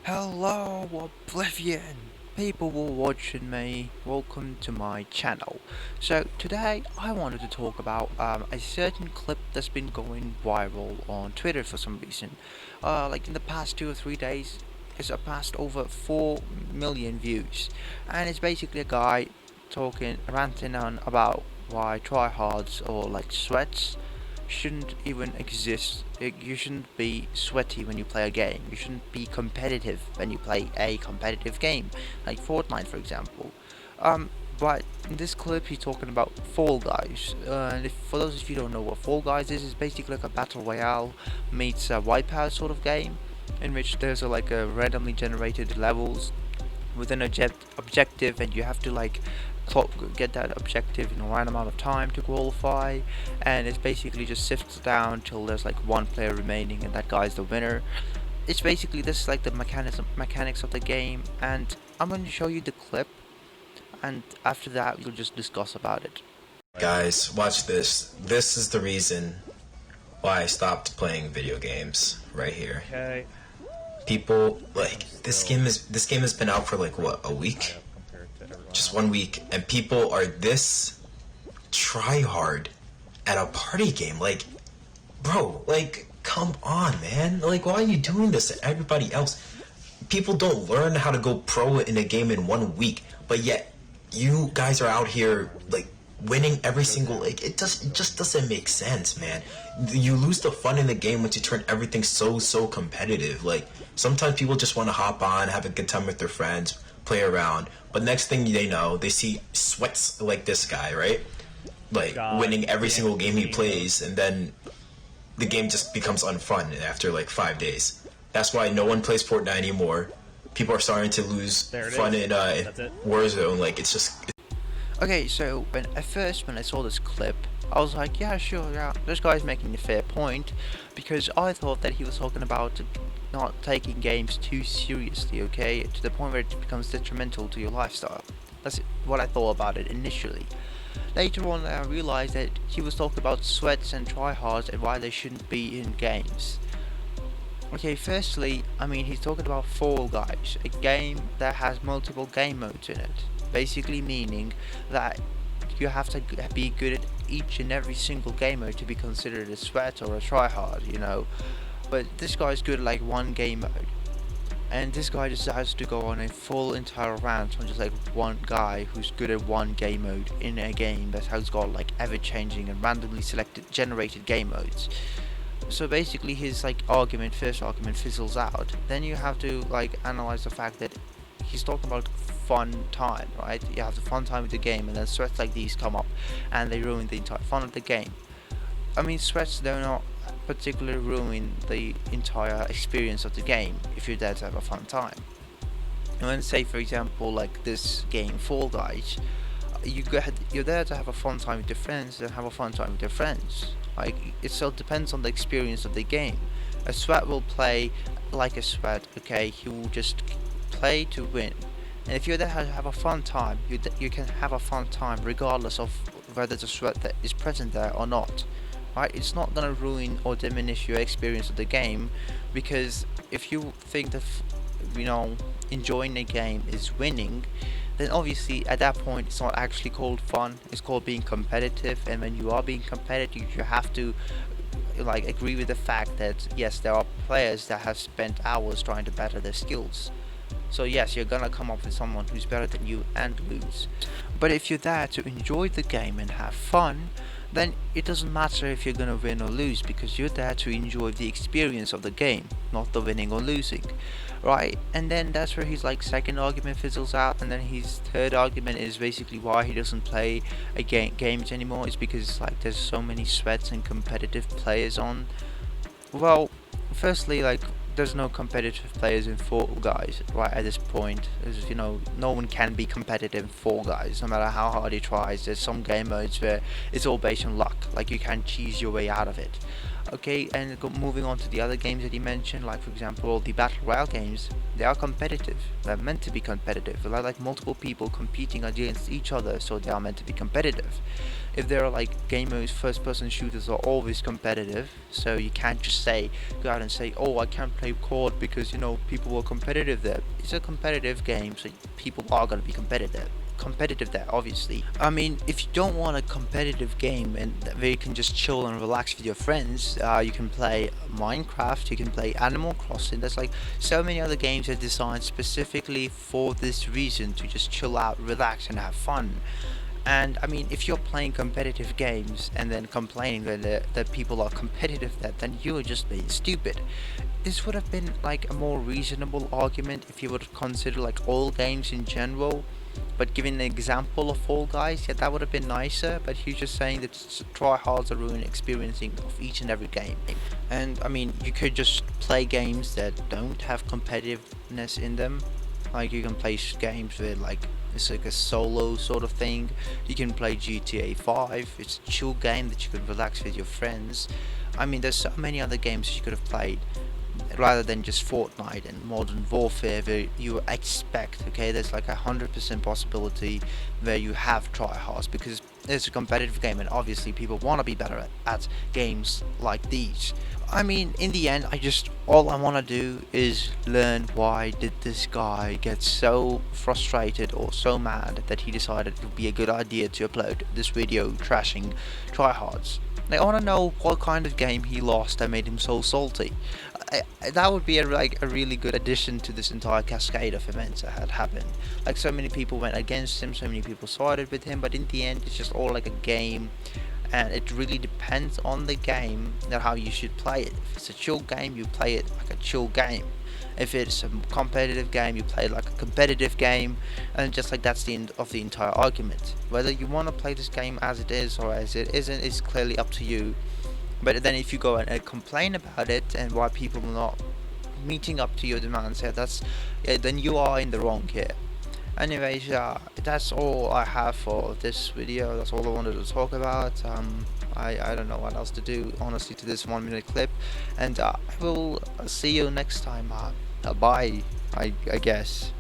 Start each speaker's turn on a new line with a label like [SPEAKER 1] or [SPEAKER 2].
[SPEAKER 1] Hello, Oblivion! People who are watching me, welcome to my channel. So today I wanted to talk about a certain clip that's been going viral on Twitter for some reason. Like in the past 2 or 3 days, it's passed over 4 million views, and it's basically a guy talking, ranting on about why tryhards or like sweats shouldn't even exist. You shouldn't be sweaty when you play a game. You shouldn't be competitive when you play a competitive game, like Fortnite, for example. But in this clip, he's talking about Fall Guys. And for those of you who don't know what Fall Guys is, it's basically like a battle royale meets a Wipeout sort of game, in which there's like a randomly generated levels with an objective, and you have to like get that objective in the right amount of time to qualify, and it's basically just sifts down till there's like one player remaining and that guy's the winner. It's basically this is like the mechanics of the game, and I'm going to show you the clip, and after that we'll just discuss about it.
[SPEAKER 2] Guys, watch this. This is the reason why I stopped playing video games right here.
[SPEAKER 3] Okay.
[SPEAKER 2] People like this game has been out for like what, a week? Just 1 week, and people are this try hard at a party game. Like, bro, like come on, man. Like, why are you doing this to everybody else? People don't learn how to go pro in a game in 1 week, but yet you guys are out here like winning every single, like it just doesn't make sense, man. You lose the fun in the game once you turn everything so competitive. Like sometimes people just want to hop on, have a good time with their friends, play around, but next thing they know, they see sweats like this guy, right? Like winning every single game he plays, and then the game just becomes unfun after like 5 days. That's why no one plays Fortnite anymore. People are starting to lose fun in Warzone. Like it's just.
[SPEAKER 1] Okay, so when I saw this clip, I was like, yeah, sure, yeah, this guy's making a fair point, because I thought that he was talking about not taking games too seriously, okay, to the point where it becomes detrimental to your lifestyle. That's what I thought about it initially. Later on, I realized that he was talking about sweats and tryhards and why they shouldn't be in games. Okay, firstly, I mean, he's talking about Fall Guys, a game that has multiple game modes in it. Basically meaning that you have to be good at each and every single game mode to be considered a sweat or a tryhard, you know. But this guy's good at like one game mode. And this guy decides to go on a full entire rant on just like one guy who's good at one game mode in a game that has got like ever changing and randomly selected generated game modes. So basically his like first argument fizzles out. Then you have to like analyze the fact that he's talking about fun time, right? You have the fun time with the game, and then sweats like these come up and they ruin the entire fun of the game. I mean, sweats do not particularly ruin the entire experience of the game if you're there to have a fun time. And when say for example like this game Fall Guys, you're there to have a fun time with your friends, and have a fun time with your friends. Like, it still depends on the experience of the game. A sweat will play like a sweat, okay? He will just play to win. And if you're there to have a fun time, you can have a fun time regardless of whether the sweat that is present there or not. Right? It's not gonna ruin or diminish your experience of the game, because if you think that enjoying a game is winning, then obviously at that point it's not actually called fun, it's called being competitive. And when you are being competitive, you have to like agree with the fact that yes, there are players that have spent hours trying to better their skills. So yes, you're gonna come up with someone who's better than you and lose. But if you're there to enjoy the game and have fun, then it doesn't matter if you're gonna win or lose, because you're there to enjoy the experience of the game, not the winning or losing, right? And then that's where his like second argument fizzles out, and then his third argument is basically why he doesn't play games anymore. It's because like there's so many sweats and competitive players on. Well, firstly, like there's no competitive players in Fall Guys right at this point. As you know, no one can be competitive in Fall Guys, no matter how hard he tries. There's some game modes where it's all based on luck, like you can cheese your way out of it. Okay, and moving on to the other games that he mentioned, like for example the battle royale games, they are competitive. They're meant to be competitive. They're like multiple people competing against each other, so they are meant to be competitive. If there are like game modes, first-person shooters are always competitive, so you can't just go out and say, oh, I can't play COD because people were competitive there. It's a competitive game, so people are gonna be competitive there, obviously. I mean, if you don't want a competitive game and where you can just chill and relax with your friends, you can play Minecraft, you can play Animal Crossing. There's like so many other games that are designed specifically for this reason, to just chill out, relax, and have fun. And I mean, if you're playing competitive games and then complaining that people are competitive, then you're just being stupid. This would have been like a more reasonable argument if you would consider like all games in general. But giving an example of Fall Guys, yeah, that would have been nicer. But he's just saying that tryhards are ruining experiencing of each and every game. And I mean, you could just play games that don't have competitiveness in them. Like you can play games where like it's like a solo sort of thing. You can play GTA 5. It's a chill game that you could relax with your friends. I mean, there's so many other games you could have played rather than just Fortnite and Modern Warfare, where you expect, okay, there's like 100% possibility where you have tryhards because it's a competitive game and obviously people want to be better at games like these. I mean, in the end, all I want to do is learn why did this guy get so frustrated or so mad that he decided it would be a good idea to upload this video trashing tryhards. Like, I want to know what kind of game he lost that made him so salty. That would be like a really good addition to this entire cascade of events that had happened. Like so many people went against him, so many people sided with him, but in the end, it's just all like a game, and it really depends on the game that how you should play it. If it's a chill game, you play it like a chill game. If it's a competitive game, you play it like a competitive game, and just like that's the end of the entire argument. Whether you want to play this game as it is or as it isn't is clearly up to you. But then if you go and complain about it and why people are not meeting up to your demands, then you are in the wrong here. Anyways, that's all I have for this video. That's all I wanted to talk about. I don't know what else to do, honestly, to this 1 minute clip. And I will see you next time. Bye, I guess.